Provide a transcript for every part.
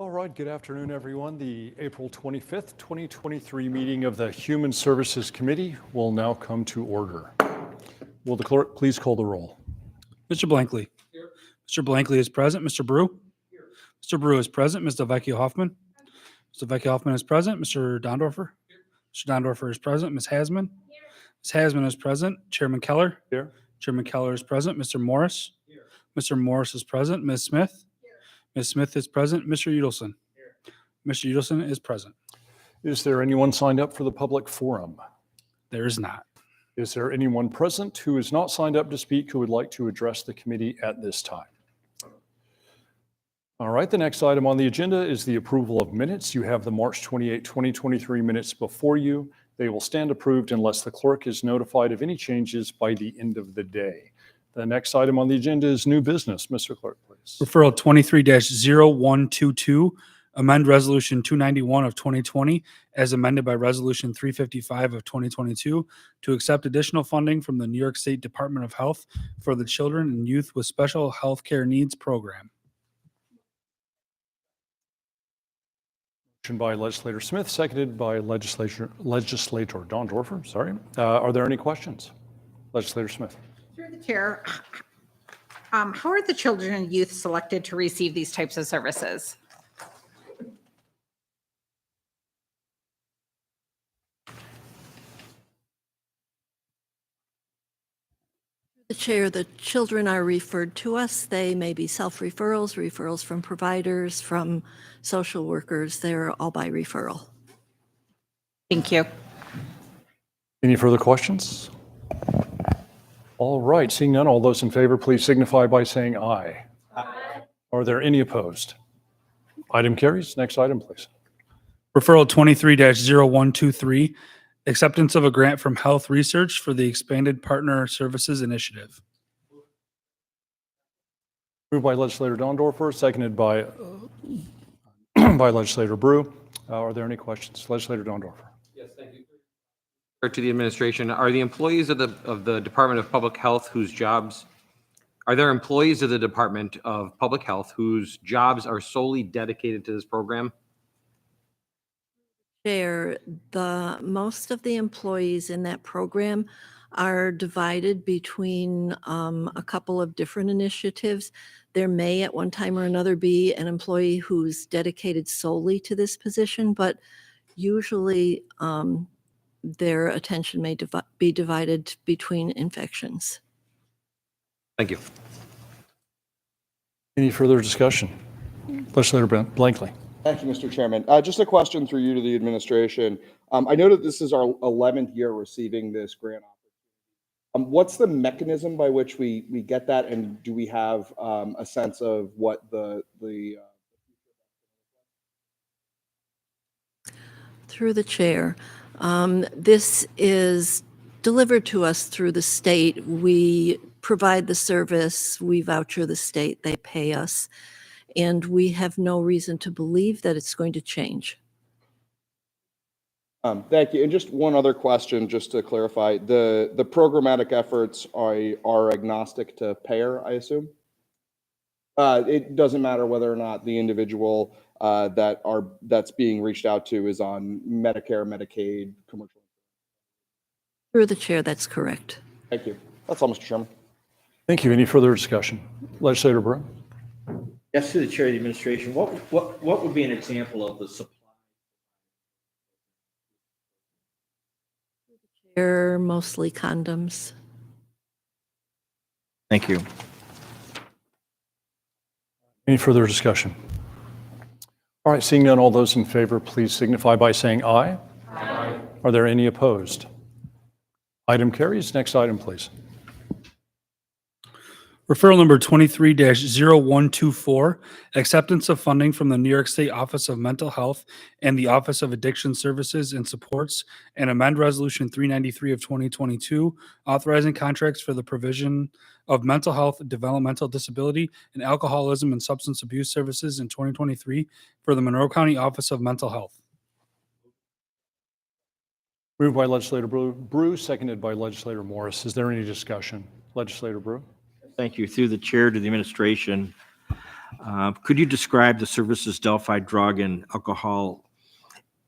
All right, good afternoon, everyone. The April 25th, 2023 meeting of the Human Services Committee will now come to order. Will the clerk please call the roll? Mr. Blankley. Here. Mr. Blankley is present. Mr. Brew. Here. Mr. Brew is present. Mr. Vecchio Hoffman. Mr. Vecchio Hoffman is present. Mr. Dondorfer. Here. Mr. Dondorfer is present. Ms. Hasman. Here. Ms. Hasman is present. Chairman Keller. Here. Chairman Keller is present. Mr. Morris. Here. Mr. Morris is present. Ms. Smith. Here. Ms. Smith is present. Mr. Udelson. Here. Mr. Udelson is present. Is there anyone signed up for the public forum? There is not. Is there anyone present who is not signed up to speak who would like to address the committee at this time? All right, the next item on the agenda is the approval of minutes. You have the March 28, 2023 minutes before you. They will stand approved unless the clerk is notified of any changes by the end of the day. The next item on the agenda is new business. Mr. Clerk, please. Referral 23-0122, amend Resolution 291 of 2020 as amended by Resolution 355 of 2022 to accept additional funding from the New York State Department of Health for the Children and Youth with Special Health Care Needs Program. Motion by Legislator Smith, seconded by Legislator Dondorfer. Sorry. Are there any questions? Legislator Smith. Through the chair, how are the children and youth selected to receive these types of services? The chair, the children are referred to us. They may be self-referrals, referrals from providers, from social workers. They're all by referral. Thank you. Any further questions? All right, seeing none, all those in favor, please signify by saying aye. Aye. Are there any opposed? Item carries. Next item, please. Referral 23-0123, acceptance of a grant from Health Research for the Expanded Partner Services Initiative. Moved by Legislator Dondorfer, seconded by by Legislator Brew. Are there any questions? Legislator Dondorfer. Yes, thank you. To the administration, are the employees of the Department of Public Health whose jobs are there employees of the Department of Public Health whose jobs are solely dedicated to this program? Chair, most of the employees in that program are divided between a couple of different initiatives. There may at one time or another be an employee who's dedicated solely to this position, but usually their attention may be divided between infections. Thank you. Any further discussion? Legislator Blankley. Thank you, Mr. Chairman. Just a question through you to the administration. I know that this is our 11th year receiving this grant. What's the mechanism by which we get that, and do we have a sense of what Through the chair, this is delivered to us through the state. We provide the service, we voucher the state, they pay us, and we have no reason to believe that it's going to change. Thank you. And just one other question, just to clarify, the programmatic efforts are agnostic to payer, I assume? It doesn't matter whether or not the individual that's being reached out to is on Medicare, Medicaid, commercial. Through the chair, that's correct. Thank you. That's all, Mr. Chairman. Thank you. Any further discussion? Legislator Brew. Yes, to the chair of the administration. What would be an example of the supply? They're mostly condoms. Thank you. Any further discussion? All right, seeing none, all those in favor, please signify by saying aye. Aye. Are there any opposed? Item carries. Next item, please. Referral number 23-0124, acceptance of funding from the New York State Office of Mental Health and the Office of Addiction Services and Supports, and amend Resolution 393 of 2022, authorizing contracts for the provision of mental health, developmental disability, and alcoholism and substance abuse services in 2023 for the Monroe County Office of Mental Health. Moved by Legislator Brew, seconded by Legislator Morris. Is there any discussion? Legislator Brew. Thank you. Through the chair to the administration. Could you describe the services Delphi Drug and Alcohol,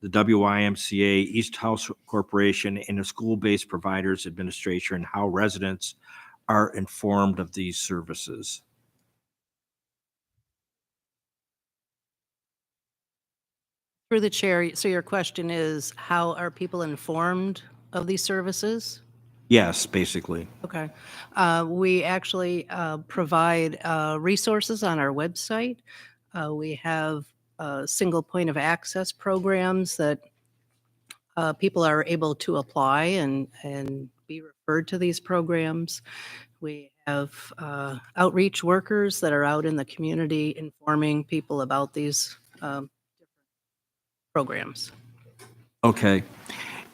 the WYMCA, East House Corporation, and the School-Based Providers Administration, and how residents are informed of these services? Through the chair, so your question is, how are people informed of these services? Yes, basically. Okay. We actually provide resources on our website. We have single point of access programs that people are able to apply and be referred to these programs. We have outreach workers that are out in the community informing people about these programs. Okay.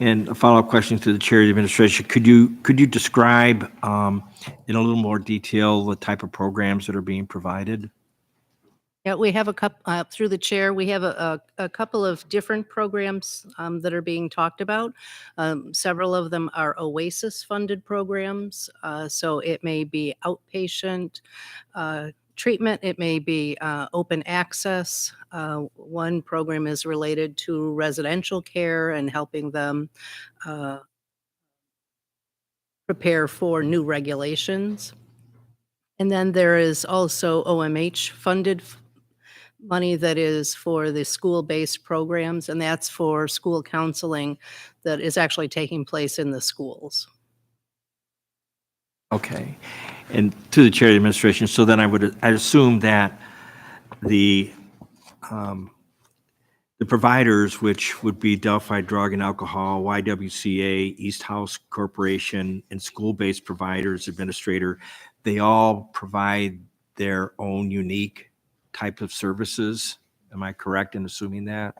And a follow-up question to the Chair of the Administration. Could you describe in a little more detail the type of programs that are being provided? Yeah, we have a couple, through the chair, we have a couple of different programs that are being talked about. Several of them are OASIS-funded programs, so it may be outpatient treatment, it may be open access. One program is related to residential care and helping them prepare for new regulations. And then there is also OMH-funded money that is for the school-based programs, and that's for school counseling that is actually taking place in the schools. Okay. And to the Chair of the Administration, so then I'd assume that the providers, which would be Delphi Drug and Alcohol, YWCA, East House Corporation, and School-Based Providers Administrator, they all provide their own unique type of services. Am I correct in assuming that?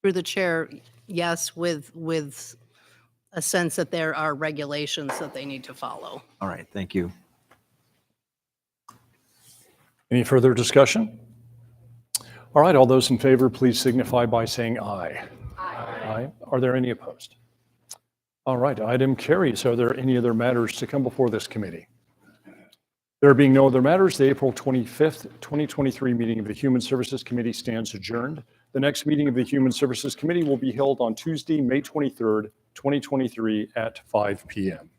Through the chair, yes, with a sense that there are regulations that they need to follow. All right, thank you. Any further discussion? All right, all those in favor, please signify by saying aye. Aye. Are there any opposed? All right, item carries. Are there any other matters to come before this committee? There being no other matters, the April 25th, 2023 meeting of the Human Services Committee stands adjourned. The next meeting of the Human Services Committee will be held on Tuesday, May 23rd, 2023 at 5 p.m.